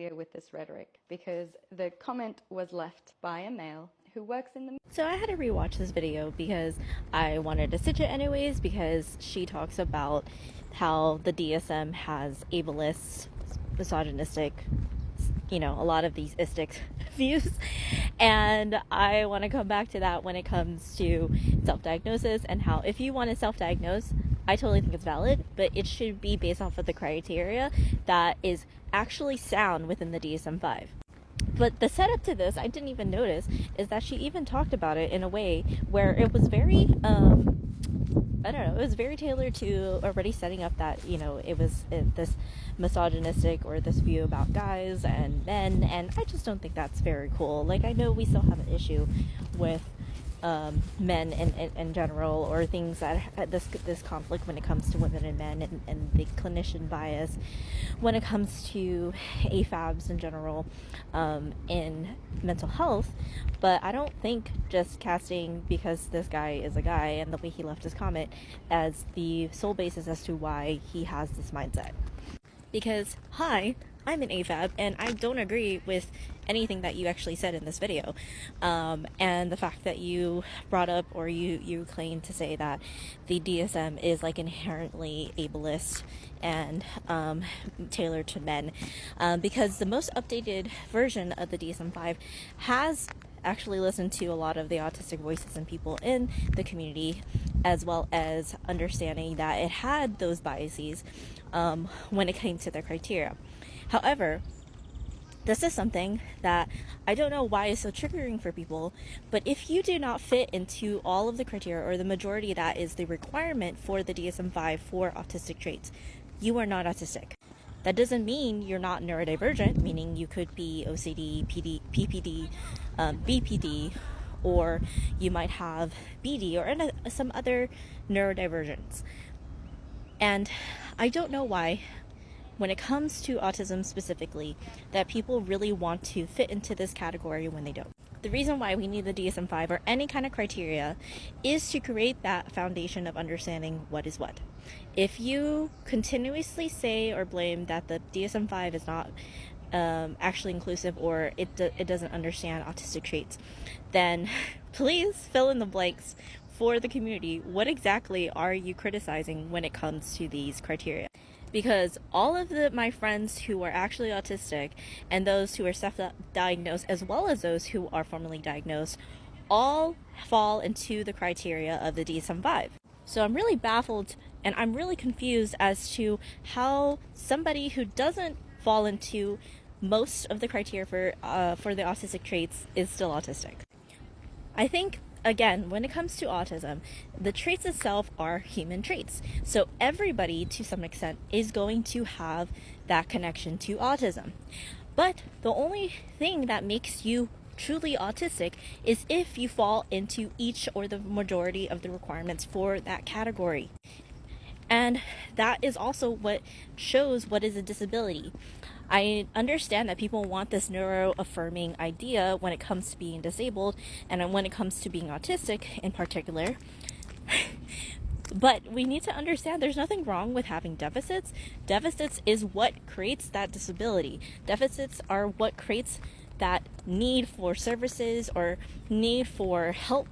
video with this rhetoric because the comment was left by a male who works in the... So I had to rewatch this video because I wanted to stitch it anyways, because she talks about how the DSM has ableist, misogynistic, a lot of these istic views, and I want to come back to that when it comes to self-diagnosis, and how if you want to self-diagnose, I totally think it's valid, but it should be based off of the criteria that is actually sound within the DSM-5. But the setup to this, I didn't even notice, is that she even talked about it in a way where it was very, it was very tailored to already setting up that, it was this misogynistic or this view about guys and men, and I just don't think that's very cool. Like, I know we still have an issue with men in general, or things that this conflict when it comes to women and men, and the clinician bias when it comes to AFABs in general in mental health. But I don't think just casting because this guy is a guy and the way he left his comment as the sole basis as to why he has this mindset. Because, hi, I'm an AFAB, and I don't agree with anything that you actually said in this video. And the fact that you brought up, or you claim to say that the DSM is like inherently ableist and tailored to men. Because the most updated version of the DSM-5 has actually listened to a lot of the autistic voices and people in the community, as well as understanding that it had those biases when it came to the criteria. However, this is something that I don't know why is so triggering for people, but if you do not fit into all of the criteria, or the majority that is the requirement for the DSM-5 for autistic traits, you are not autistic. That doesn't mean you're not neurodivergent, meaning you could be OCD, PPD, BPD, or you might have BD or some other neurodivergence. And I don't know why, when it comes to autism specifically, that people really want to fit into this category when they don't. The reason why we need the DSM-5 or any kind of criteria is to create that foundation of understanding what is what. If you continuously say or blame that the DSM-5 is not actually inclusive, or it doesn't understand autistic traits, then please fill in the blanks for the community. What exactly are you criticizing when it comes to these criteria? Because all of my friends who are actually autistic, and those who are self-diagnosed, as well as those who are formally diagnosed, all fall into the criteria of the DSM-5. So I'm really baffled, and I'm really confused as to how somebody who doesn't fall into most of the criteria for the autistic traits is still autistic. I think, again, when it comes to autism, the traits itself are human traits. So everybody, to some extent, is going to have that connection to autism. But the only thing that makes you truly autistic is if you fall into each or the majority of the requirements for that category. And that is also what shows what is a disability. I understand that people want this neuro-affirming idea when it comes to being disabled, and when it comes to being autistic in particular. But we need to understand there's nothing wrong with having deficits. Deficits is what creates that disability. Deficits are what creates that need for services or need for help.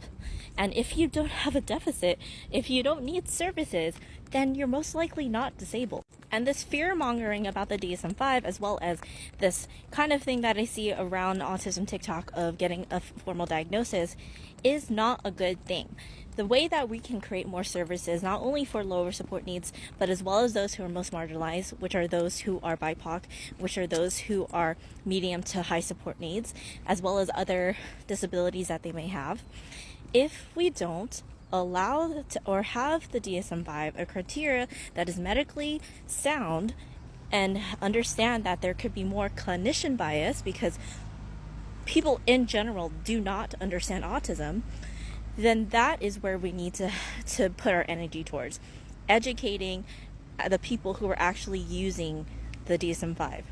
And if you don't have a deficit, if you don't need services, then you're most likely not disabled. And this fear-mongering about the DSM-5, as well as this kind of thing that I see around autism TikTok of getting a formal diagnosis, is not a good thing. The way that we can create more services, not only for lower support needs, but as well as those who are most marginalized, which are those who are BIPOC, which are those who are medium to high support needs, as well as other disabilities that they may have. If we don't allow or have the DSM-5 a criteria that is medically sound, and understand that there could be more clinician bias because people in general do not understand autism, then that is where we need to put our energy towards educating the people who are actually using the DSM-5.